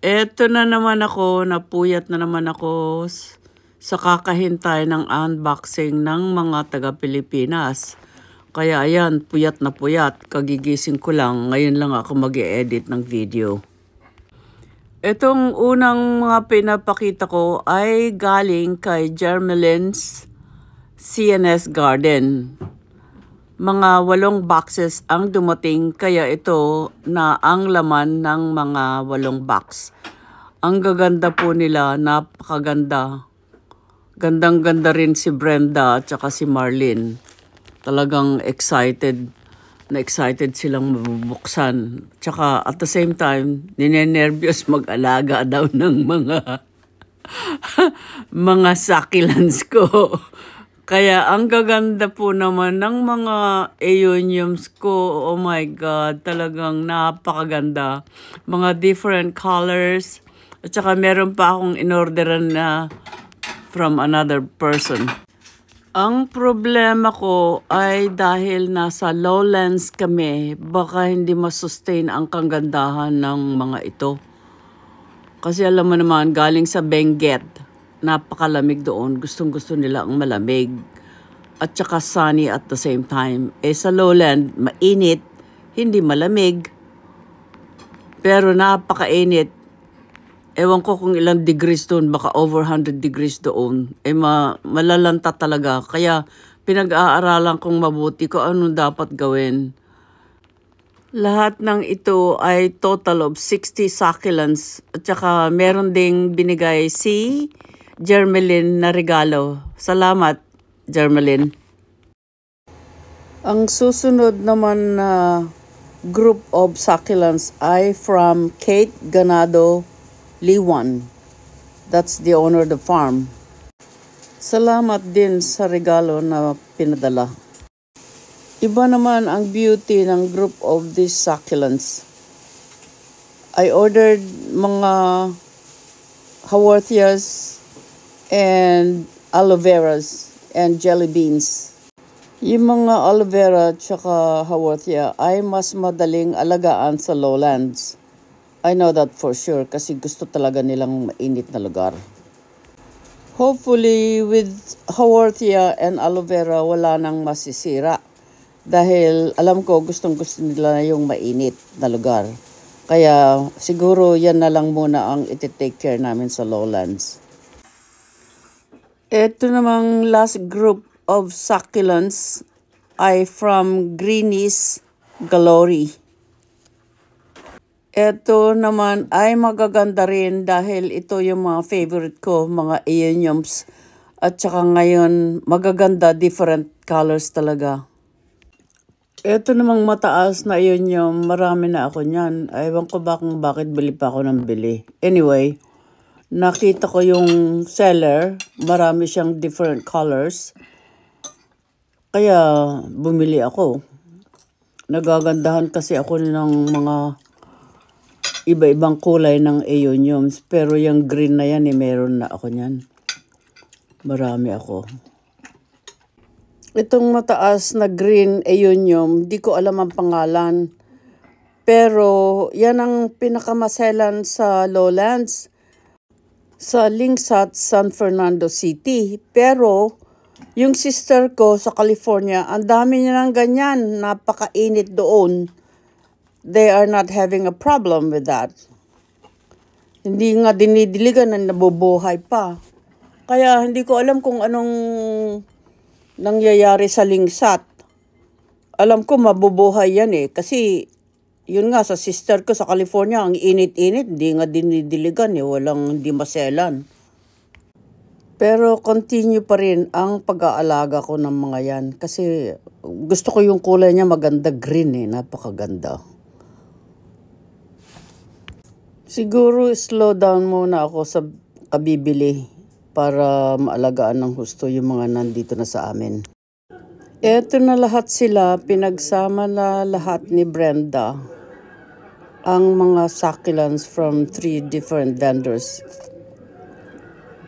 Eto na naman ako, napuyat na naman ako sa kakahintay ng unboxing ng mga taga-Pilipinas. Kaya ayan, puyat na puyat, kagigising ko lang, ngayon lang ako mag-e-edit ng video. Itong unang mga pinapakita ko ay galing kay Germeline's CNS Garden. Mga 8 boxes ang dumating, kaya ito na ang laman ng mga 8 box. Ang gaganda po nila, napakaganda. Gandang-ganda rin si Brenda at saka si Marlene. Talagang excited silang mabubuksan. Tsaka at the same time, ninenervyos mag-alaga daw ng mga succulents ko. Kaya ang gaganda po naman ng mga aeoniums ko. Oh my God, talagang napakaganda. Mga different colors. At saka meron pa akong inorderan na from another person. Ang problema ko ay dahil nasa lowlands kami, baka hindi masustain ang kagandahan ng mga ito. Kasi alam mo naman, galing sa Benguet. Napakalamig doon. Gustong-gusto nila ang malamig. At saka sunny at the same time. Sa lowland, mainit, hindi malamig. Pero napakainit. Ewan ko kung ilang degrees doon, baka over 100 degrees doon. Malalanta talaga. Kaya pinag-aaralan kong mabuti kung anong dapat gawin. Lahat ng ito ay total of 60 succulents. At saka meron ding binigay si Germeline na regalo. Salamat, Germeline. Ang susunod naman na group of succulents ay from Kate Ganado Liwan. That's the owner of the farm. Salamat din sa regalo na pinadala. Iba naman ang beauty ng group of these succulents. I ordered mga haworthias and aloe veras and jelly beans. Yung mga aloe vera at saka haworthia ay mas madaling alagaan sa lowlands. I know that for sure kasi gusto talaga nilang mainit na lugar. Hopefully with haworthia and aloe vera wala nang masisira. Dahil alam ko gustong-gusto nila yung mainit na lugar. Kaya siguro yan na lang muna ang iti-take care namin sa lowlands. Ito namang last group of succulents ay from Greenies Gallery. Ito naman ay magaganda rin dahil ito yung mga favorite ko, mga aeoniums. At saka ngayon magaganda, different colors talaga. Ito namang mataas na aeonium, marami na ako niyan. Ewan ko ba kung bakit bili pa ako ng bili. Anyway, nakita ko yung seller, marami siyang different colors. Kaya bumili ako. Nagagandahan kasi ako ng mga iba-ibang kulay ng aeoniums. Pero yung green na yan, meron na ako niyan. Marami ako. Itong mataas na green aeonium, di ko alam ang pangalan. Pero yan ang pinakamaselan sa lowlands. Sa Lingsat, San Fernando City. Pero yung sister ko sa California, ang dami niya ng ganyan. Napakainit doon. They are not having a problem with that. Hindi nga dinidiligan na nabubuhay pa. Kaya hindi ko alam kung anong nangyayari sa Lingsat. Alam ko mabubuhay yan kasi yun nga, sa sister ko sa California, ang init-init, hindi nga dinidiligan walang hindi maselan. Pero continue pa rin ang pag-aalaga ko ng mga yan. Kasi gusto ko yung kulay niya maganda, green napakaganda. Siguro slow down muna ako sa kabibili para maalagaan ng husto yung mga nandito na sa amin. Eto na lahat sila, pinagsama na lahat ni Brenda. Ang mga succulents from 3 different vendors.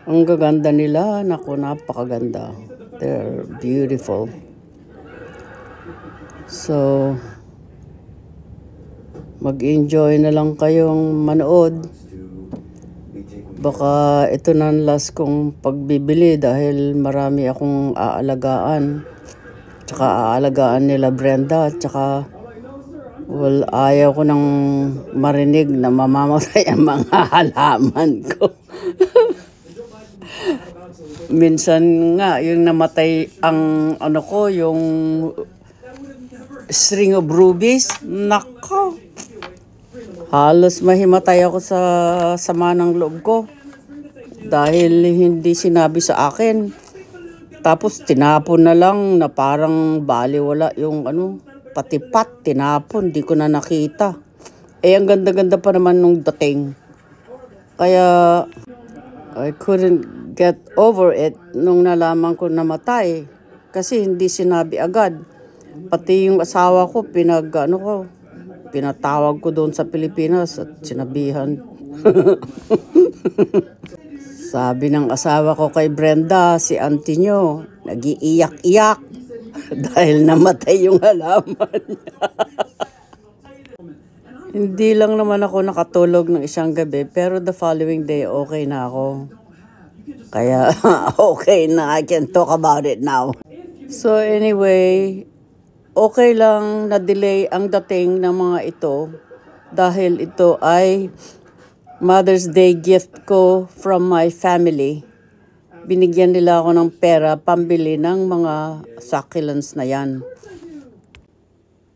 Ang gaganda nila, naku, napakaganda. They're beautiful. So, mag-enjoy na lang kayong manood. Baka ito na ang last kong pagbibili dahil marami akong aalagaan. Tsaka aalagaan nila Brenda. Tsaka ayaw ko nang marinig na mamamatay ang mga halaman ko. Minsan nga, yung namatay ang yung string of rubies. Nako! Halos mahimatay ako sa sama ng loob ko. Dahil hindi sinabi sa akin. Tapos tinapon na lang na parang baliwala yung patipat, tinapon, di ko na nakita. Ang ganda-ganda pa naman nung dating. Kaya I couldn't get over it nung nalaman ko namatay. Kasi hindi sinabi agad. Pati yung asawa ko, pinatawag ko doon sa Pilipinas at sinabihan. Sabi ng asawa ko kay Brenda, si auntie nyo, nag-iiyak-iyak dahil namatay yung halaman niya. Hindi lang naman ako nakatulog ng isang gabi, pero the following day, okay na ako. Kaya, okay na, I can talk about it now. So anyway, okay lang na-delay ang dating ng mga ito dahil ito ay Mother's Day gift ko from my family. Binigyan nila ako ng pera pambili ng mga succulents na yan.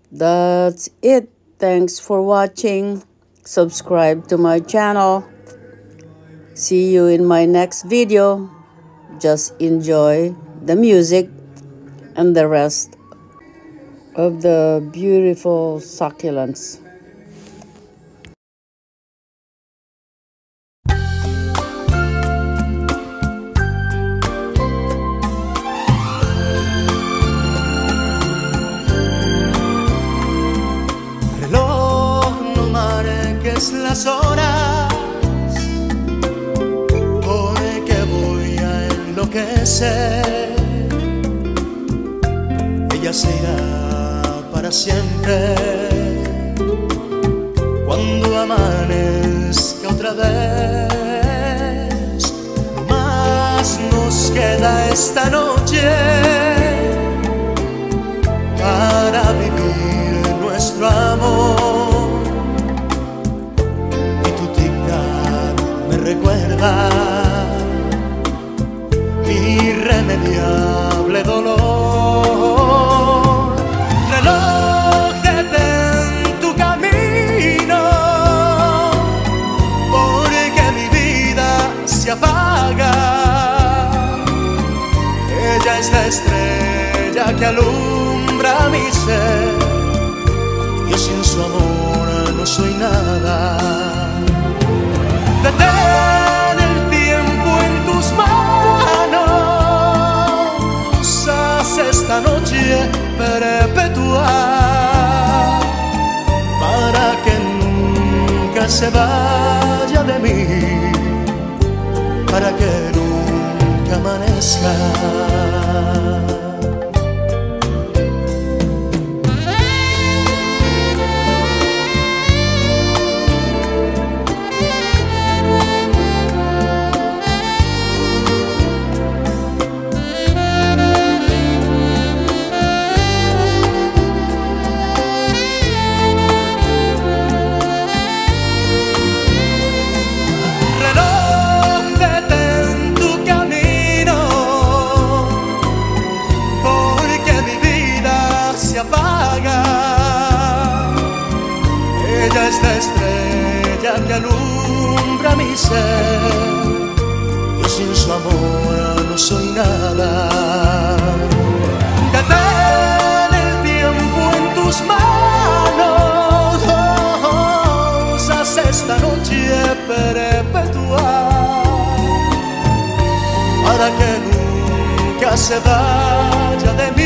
That's it. Thanks for watching. Subscribe to my channel. See you in my next video. Just enjoy the music and the rest of the beautiful succulents. Reloj, no marques las horas, porque voy a enloquecer. Ella se irá para siempre cuando amanezca otra vez. No más nos queda esta noche para vivir nuestro amor. Y tu tic-tac me recuerda mi irremediable dolor. Reloj, detén tu camino, porque mi vida se apaga. Ella es la estrella que alumbra mi ser. Yo sin su amor no soy nada. Detén el tiempo en tus manos, haz esta noche perpetua para que nunca se vaya de mí, para que nunca amanezca. Ella es la estrella que alumbra mi ser. Yo sin su amor no soy nada. Detén el tiempo en tus manos, haz esta noche perpetua para que nunca se vaya de mí,